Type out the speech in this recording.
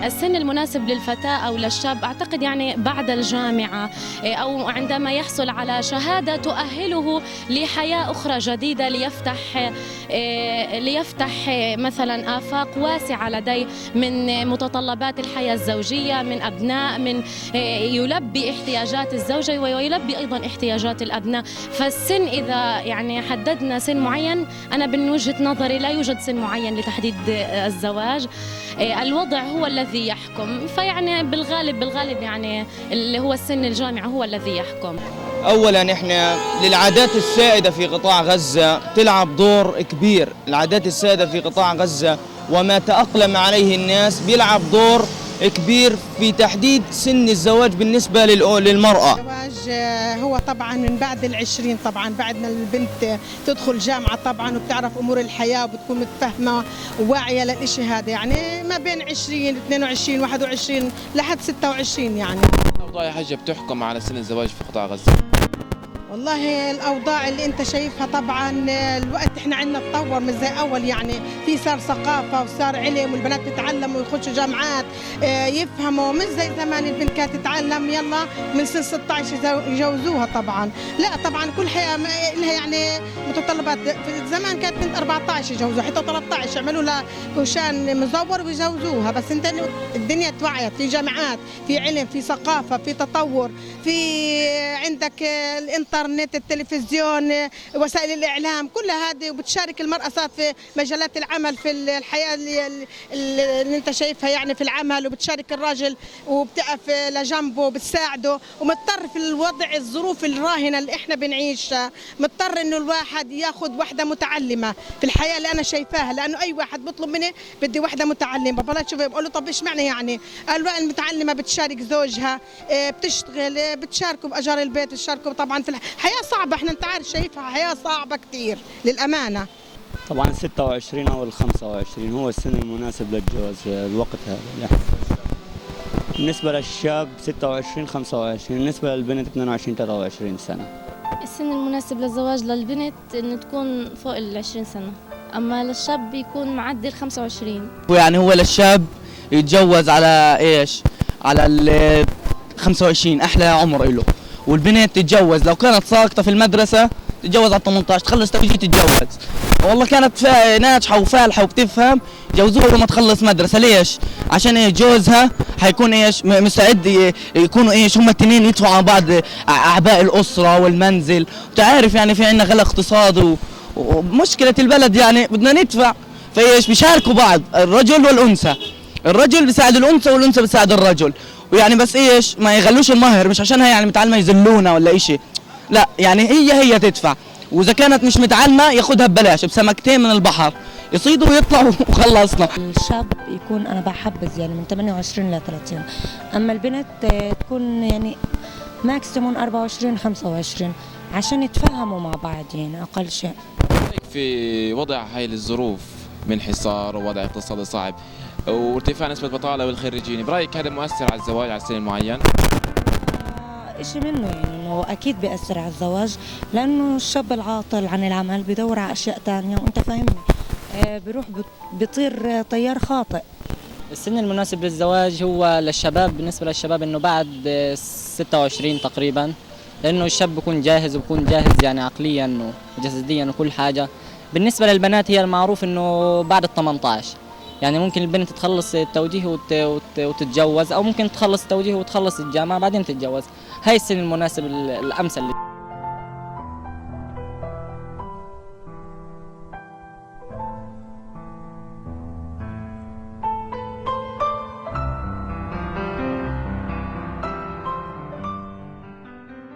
السن المناسب للفتاة أو للشاب أعتقد يعني بعد الجامعة أو عندما يحصل على شهادة تؤهله لحياة أخرى جديدة، ليفتح مثلا آفاق واسعة لديه من متطلبات الحياة الزوجية، من أبناء، من يلبي احتياجات الزوجة ويلبي أيضا احتياجات الأبناء. فالسن إذا يعني حددنا سن معين، أنا من وجهة نظري لا يوجد سن معين لتحديد الزواج، الوضع هو الذي يحكم. فيعني بالغالب يعني اللي هو السن الجامعة هو الذي يحكم. أولاً إحنا للعادات السائدة في قطاع غزة تلعب دور كبير. العادات السائدة في قطاع غزة وما تأقلم عليه الناس بيلعب دور كبير في تحديد سن الزواج بالنسبة للمرأة. الزواج هو طبعا من بعد العشرين، طبعا بعد ما البنت تدخل جامعة طبعا وبتعرف أمور الحياة وبتكون متفهمة وواعية للإشي هذا، يعني ما بين 20 22 21 لحد 26 يعني. الأوضاع يا حجة بتحكم على سن الزواج في قطاع غزة؟ والله الأوضاع اللي أنت شايفها طبعا الوقت إحنا عندنا تطور مش زي أول، يعني في صار ثقافة وصار علم والبنات تتعلموا ويخشوا جامعات يفهموا، مش زي زمان البنت كانت تتعلم يلا من سن 16 يجوزوها. طبعا لا، طبعا كل حياة لها يعني متطلبات. في زمان كانت بنت 14 يجوزوها، حتى 13 يعملوا لها كوشان مزور ويجوزوها. بس انت الدنيا توعيت، في جامعات، في علم، في ثقافة، في تطور، في عندك الانترنت، التلفزيون، وسائل الإعلام، كل هذه وبتشارك المرأة صارت في مجالات العمل في الحياة اللي انت شايفها يعني في العمل، وبتشارك الراجل وبتقف لجنبه وبتساعده. ومضطر في الوضع الظروف الراهنة اللي احنا بنعيشها، مضطر انه الواحد ياخذ وحدة متعلمة في الحياة اللي انا شايفاها، لانه اي واحد بيطلب مني بدي وحدة متعلمة. فلا تشوفي بقول له طب ايش معنى يعني؟ قالوا المتعلمة بتشارك زوجها، بتشتغل، بتشاركوا بأجار البيت، بتشاركوا طبعا في حياة صعبة. احنا انت عارف شايفها حياة صعبة كثير للأمانة. طبعا 26 أو ال 25 هو السن المناسب للجواز الوقت هذا يعني. بالنسبة للشاب 26 25، بالنسبة للبنت 22 23 سنة. السن المناسب للزواج للبنت إنه تكون فوق ال20 سنة، أما للشاب بيكون معدي ال 25. يعني هو للشاب يتجوز على إيش؟ على ال 25 أحلى عمر له، والبنت تتجوز لو كانت ساقطة في المدرسة تتجوز على 18 تخلص توجيه تتجوز. والله كانت ناجحة وفالحة وبتفهم جوزوها لما تخلص مدرسة. ليش؟ عشان ايش؟ جوزها حيكون ايش؟ مستعد يكونوا ايش؟ هم التنين يدفعوا على بعض اعباء الأسرة والمنزل. وتعرف يعني في عندنا غلاء اقتصادي ومشكلة البلد، يعني بدنا ندفع. فايش؟ بيشاركوا بعض الرجل والأنثى، الرجل بيساعد الأنثى والأنثى بتساعد الرجل. ويعني بس ايش؟ ما يغلوش المهر، مش عشانها يعني متعلمة يذلونا ولا اشي، لا يعني هي تدفع. واذا كانت مش متعلمة ياخدها ببلاش بسمكتين من البحر يصيدوا ويطلعوا وخلصنا. الشاب يكون انا بحبذ يعني من 28 ل 30، اما البنت تكون يعني ماكسيموم 24 25 عشان يتفاهموا مع بعض يعني اقل شيء. في وضع هاي الظروف من حصار ووضع اقتصادي صعب وارتفاع نسبة البطالة والخريجين، برأيك هذا مؤثر على الزواج على سن معين؟ إشي منه يعني إنه أكيد بيأثر على الزواج، لأنه الشاب العاطل عن العمل بدور على أشياء تانية وأنت فاهمني، بيروح بيطير طيار خاطئ. السن المناسب للزواج هو للشباب، بالنسبة للشباب إنه بعد 26 تقريبا، لأنه الشاب بيكون جاهز وبيكون جاهز يعني عقليا وجسديا وكل حاجة. بالنسبة للبنات هي المعروف إنه بعد ال 18، يعني ممكن البنت تخلص التوجيه وتتجوز، أو ممكن تخلص التوجيه وتخلص الجامعة بعدين تتجوز. هاي السن المناسب الأمثل.